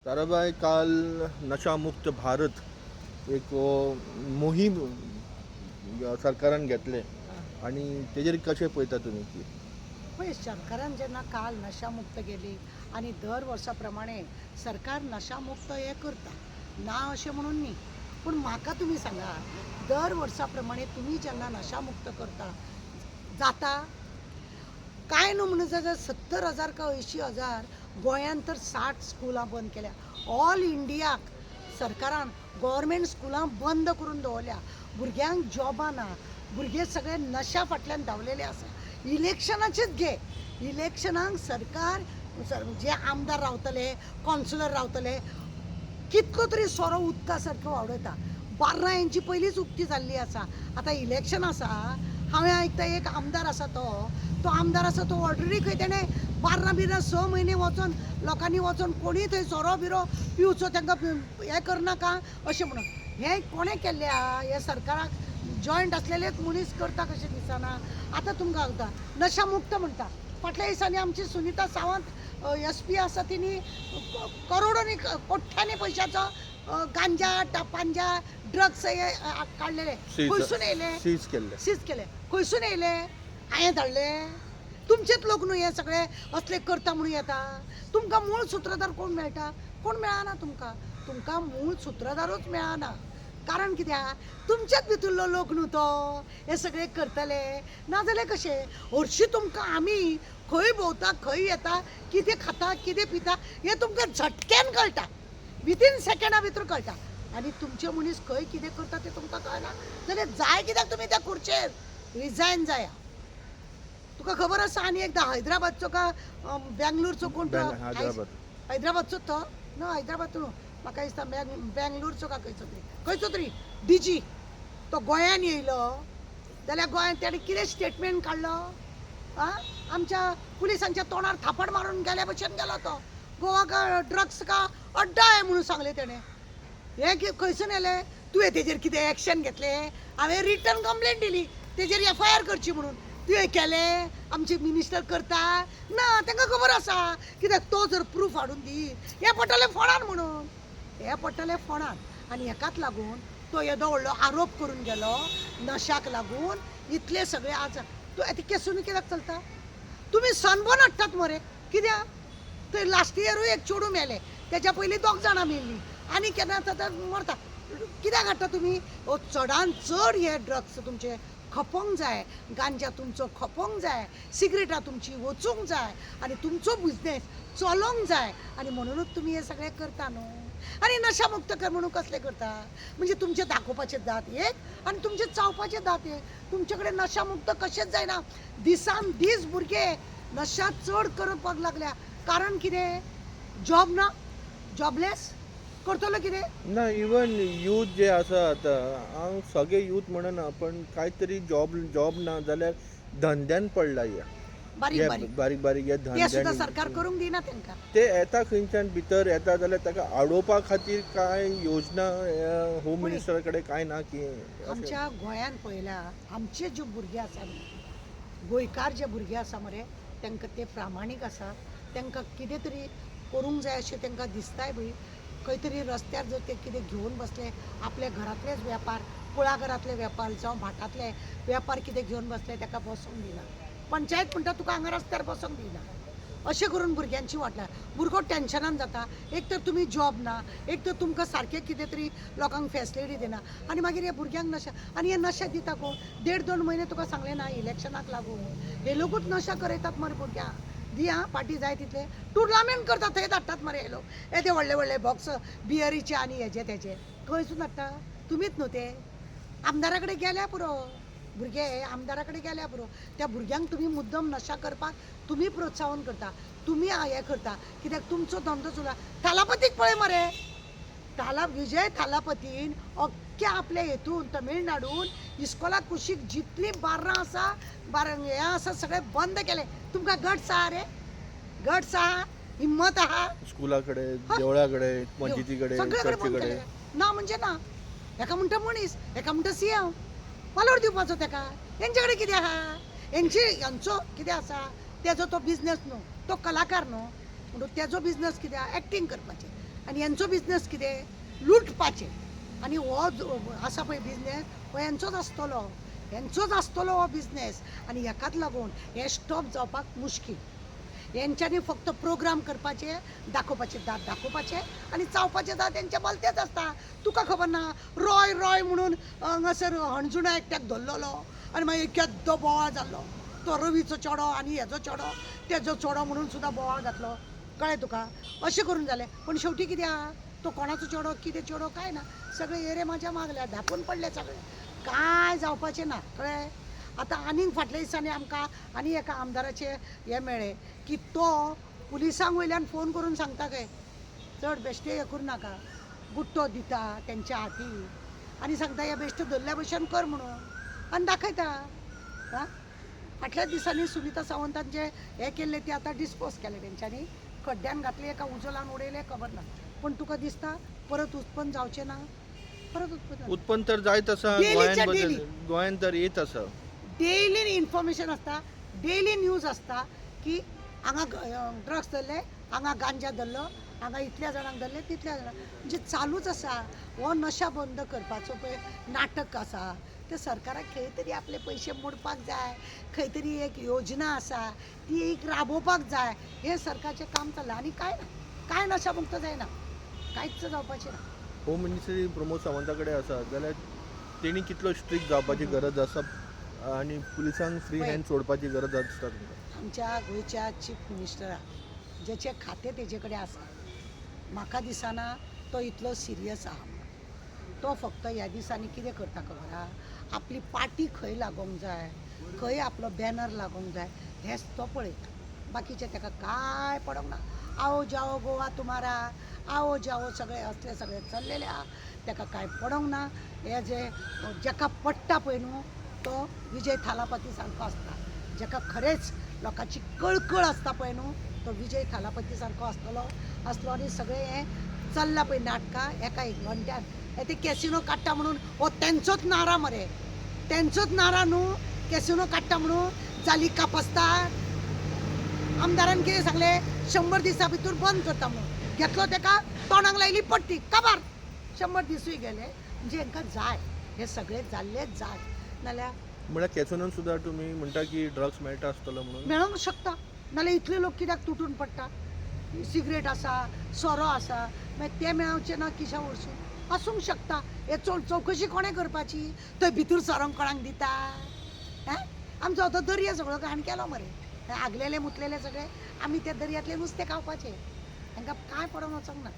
ताराबाई, काल नशामुक्त भारत एक मोहीम सरकारान घेतले आणि तेजेर कशें पळयता तुमी की पळय सरकारान जेन्ना काल नशामुक्त केली आणि दर वर्साप्रमाणे सरकार नशामुक्त हे करता ना अशें म्हणून न्ही, पूण म्हाका तुमी सांगा, दर वर्साप्रमाणे तुमी जेन्ना नशामुक्त करता जाता काय न्हू म्हणून जाल्यार 70,000 का 80,000 गोंयांत तर 60 स्कुलां बंद केल्या. ऑल इंडियाक सरकारान गव्हर्मेंट स्कुलां बंद करून दवरल्या. भुरग्यांक जॉबां ना, भुरगे सगळे नशा फाटल्यान धांवलेले आसा. इलेक्शनाचेच घे, इलेक्शनाक सरकार जे आमदार रावतले, कॉन्सुलर रावतले, कितलो तरी सोरो उदका सारको वाडयता. 12 इंची पयलींच उक्ती जाल्ली आसा. आतां इलेक्शन आसा, हांवें आयकता एक आमदार आसा तो आमदार आसा तो ऑलरेडी खंय तेणें 12 6 म्हयने वचोन लोकांनी वचोन कोणीय थंय सोरो बिरो पिवचो तांकां हें करनाका अशें म्हणून. हें कोणें केल्लें आहा? हे सरकाराक जॉयंट असलेलेच मनीस करता कशें दिसना. आतां तुमकां सांगता नशामुक्त म्हणटा. फाटल्या दिसांनी आमची सुनिता सावंत SP आसा तिणी करोडोनी कोट्यांनी पयशांचो गांजा पांजा ड्रग्स हे काडलेले. खंयसून येयले? सीज केले. खंयसून येयले? हांवें धाडले? तुमचेच लोक न्हू हे सगळे असले करता म्हणून येता. तुमकां मूळ सूत्रधार कोण मेळटा? कोण मेळना तुमकां मूळ सूत्रधारूच मेळना. कारण कित्याक तुमच्याच भितरलो लोक न्हू तो हे सगळे करतले. नाजाल्यार कशें हरशीं तुमकां आमी खंय भोंवता खंय येता कितें खाता कितें पिता हें तुमकां झटक्यान कळटा. विथीन सेकंडा भितर कळटा. आनी तुमचे मनीस खंय कितें करता तें तुमकां कळना जाल्यार जाय कित्याक तुमी त्या खुर्चेर रिजायन जाया. तुका खबर आसा आनी एकदा हैदराबादचो का बेंगलोरचो कोण तो? हैदराबादचो तो न्हू, हैदराबादचो न्हू, म्हाका दिसता बेंगलोरचो का खंयचो तरी DG तो गोंयान येयलो जाल्यार गोंयांत तेणें कितें स्टेटमेंट काडलो? आमच्या पुलिसांच्या तोंडार थापड मारून गेल्या भशेन गेलो तो. गोवा का ड्रग्स का अड्डा आहे म्हणून सांगलें तेणें. हे खंयसून येलें? तुवें तेजेर कितें एक्शन घेतलें? हांवें रिटर्न कंप्लेंट दिली तेजेर FIR करची म्हणून. तुवें केलें? आमचे मिनिस्टर करता ना, तांकां खबर आसा कित्याक तो जर प्रूफ हाडून दीत हे पडटलें फोंडान म्हणून. हे पडटलें फोंडान. आनी हेकाच लागून तो येदो व्हडलो आरोप करून गेलो नशाक लागून. इतले सगळे आज ती केसून कित्याक चलता? तुमी सनबर्न हाडटात मरे कित्याक? थंय लास्ट इयरूय एक चेडूं मेलें, तेच्या पयलीं 2 जाणां मेल्लीं आनी केन्ना मरता. कित्याक हाडटा तुमी? चडान चड हे ड्रग्स तुमचे खपोंक जाय, गांजा तुमचो खपोंक जाय, सिगरेटां तुमची वचूंक जाय आनी तुमचो बिझनेस चलोंक जाय आनी म्हणूनच तुमी हे सगळें करता न्हू. आनी नशामुक्त कर म्हणून कसले करता? म्हणजे तुमचे दाखोवपाचे दात एक आनी तुमचे चावपाचे दात एक. तुमचे कडेन नशामुक्त कशेंच जायना. दिसान दीस भुरगे नशा चड करपाक लागल्या. कारण कितें? जॉब ना, जॉबलेस करतलो कितें? ना. इवन यूथ जे आसा आतां, हांव सगळे यूथ म्हणना पण कांयतरी जॉब ना जाल्यार धंद्यान पडला बारीक बारीक हे ते सुद्दां धंद्यान. सरकार करूंक दिना तांकां. ते येता खंयच्यान भितर येता जाल्यार ताका आडोवपा खातीर कांय योजना होम मिनिस्टरा कडेन कांय ना की आमच्या गोंयांत पळयल्या आमचे जे भुरगे आसा गोंयकार जे भुरगे आसा मरे तांकां ते प्रामाणीक आसा. तांकां कितें तरी करूंक जाय अशें तांकां दिसताय बी. खंय तरी रस्त्यार जर ते कितें घेवन बसले आपल्या घरांतलेच वेपार, कुळाघरांतले वेपार जावं भाटांतले वेपार कितें घेवन बसले ताका बसोंक दिना. पंचायत म्हणटा तुका हांगा रस्त्यार बसोंक दिना. अशें करून भुरग्यांची वाटला. भुरगो टेन्शनान जाता. एक तर तुमी जॉब ना, एक तर तुमकां सारकें कितें तरी लोकांक फॅसिलिटी दिना आनी मागीर हे भुरग्यांक नशा. आनी हे नशा दिता कोण? 1.5-2 म्हयने तुका सांगलें ना इलेक्शनाक लागून हे लोकूच नशा करयतात मरे भुरग्यांक. दी पार्टी जाय तितले टुर्नामेंट करतात थंय धाडटात मरे हे लोक. ते व्हडले व्हडले बॉक्स बियरीचे आनी हेजे तेजे खंयसून हाडटा? तुमीच न्हू ते. आमदारा कडेन गेल्या पुरो भुरगे, आमदारा कडेन गेल्या पुरो. त्या भुरग्यांक तुमी मुद्दम नशा करपाक तुमी प्रोत्साहन करता, तुमी हें करता कित्याक तुमचो धंदो सुद्दां. थालापतीक पळय मरे, विजय थालापतीन अख्ख्या आपल्या हेतून तमिळनाडून इस्कोला कुशीक जितली बार्रां आसा हे आसा सगळे बंद केले. तुमकां गट्स आहा रे? गट्स आहा? हिम्मत आहा? स्कुला कडेन, देवळा कडेन, मस्जिदी कडेन, सगळे कडेन चर्ची बंद कडेन. केले. ना म्हणजे ना. एका म्हणटा मनीस, एका म्हणटा CM पालोर दिवपाचो तेका. हेंचे कडेन कितें आहा? हेंचो कितें आसा? तेजो तो बिझनस न्हू, तो कलाकार न्हू, म्हणून तेजो बिझनस कितें आहा? एक्टींग करपाचें. आनी यांचो बिझनेस कितें लुटपाचे आनी हो आसा पळय बिझनेस हो यांचोच आसतलो हो बिझनेस आनी हेकाच लागून हे स्टॉप जावपाक मुश्कील यांच्यानी फक्त प्रोग्राम करपाचे दाखोवपाचे दात दाखोवपाचे आनी चावपाचे दात तेंचे भलतेच आसता तुका खबर ना रॉय म्हणून हांगासर हणजुणा एकट्याक धरलेलो आनी मागीर केद्दो बोवाळ जाल्लो तो रवीचो चेडो आनी हेजो चेडो तेजो चेडो म्हणून सुद्दां बोवाळ घातलो कळ्ळें तुका अशें करून जालें पूण शेवटी कितें आहा तो कोणाचो चेडो कितें चेडो काय ना सगळे एरे म्हाज्या मागल्या धापून पडले सगळे काय जावपाचें ना कळ्ळें आतां आनीक फाटल्या दिसांनी आमकां आनी एका आमदाराचे हे मेळ्ळे की तो पुलिसांक वयल्यान फोन करून सांगता काय चड बेश्टे हे करूं नाका गुट्टो दिता तेंच्या हाती आनी सांगता हे बेश्टे धरल्या भशेन कर म्हणून आनी दाखयता हां फाटल्याच दिसांनी सुनिता सावंतान जे हे केल्ले ते आतां डिस्पोज केले तेंच्यांनी खड्ड्यान घातले एका उजोलान उडयले खबर ना पूण तुका दिसता परत उत्पन्न जावचें ना परत उत्पन्न तर जायत आसा गोंयान तर येत आसा डेली इन्फॉर्मेशन आसता डेली न्यूज आसता की हांगा ड्रग्स धरले हांगा गांजा धरलो हांगा इतल्या जाणांक धरले तितल्या जाणांक म्हणजे चालूच आसा हो नशा बंद करपाचो पळय नाटक आसा ते सरकाराक खंय तरी आपले पयशे मोडपाक जाय खंय तरी एक योजना आसा ती एक राबोवपाक जाय हे सरकारचें काम चल्लां आनी काय नशामुक्त जायना कांयच जावपाचें ना होम मिनिस्ट्री प्रमोद सावंता कडेन आसा जाल्यार तेणी कितलो स्ट्रिक्ट जावपाची गरज आसा आनी पुलिसांक फ्री हँड सोडपाची गरज आसता तुमकां आमच्या गोंयच्या चीफ मिनिस्टराक जेचे खातें तेजे कडेन आसा म्हाका दिसना तो इतलो सिरियस आहा तो फक्त ह्या दिसांनी कितें करता खबर आहा आपली पार्टी खंय लागोंक जाय खंय आपलो बॅनर लागोंक जाय हेंच तो पळयता बाकीचे ताका काय पडोंक ना आओ जाओ गोवा तुमारा आओ जाओ सगळे असले सगळे चल्लेले आहा ताका काय पडोंक ना हे जे जाका पडटा पळय न्हू तो विजय थालापती सारको आसता जाका खरेंच लोकांची कळकळ आसता पळय न्हू तो विजय थालापती सारको आसलो आनी सगळे हे चल्लां पळय नाटकां एका एकवंट्यान ते कॅसिनो काडटा म्हणून हो तेंचोच नारा मरे तेंचोच नारा न्हू कॅसिनो काडटा म्हणून जाली कापस्ता आमदारान कितें सांगलें 100 दिसां भितर बंद करता म्हणून घेतलो ताका तोंडाक लायली पट्टी काबार 100 दिसूय गेले म्हणजे हांकां जाय हे सगळे जाल्लेच जाय नाल्यार म्हळ्यार कॅसिनोन सुद्दां तुमी म्हणटा की ड्रग्स मेळटा आसतलो म्हणून मेळोंक शकता नाल्यार इतले लोक कित्याक तुटून पडटा सिगरेट आसा सोरो आसा मागीर ते मेळचे ना किशा वरसून आसूंक शकता हे चौकशी कोणें करपाची थंय भितर सरोंक कोणाक दिता हें आमचो तो दर्या सगळो घाण केलो मरे आगलेले मुतलेले सगळे आमी त्या दर्यांतले नुस्तें खावपाचे तांकां काय पडोंक वचोंक ना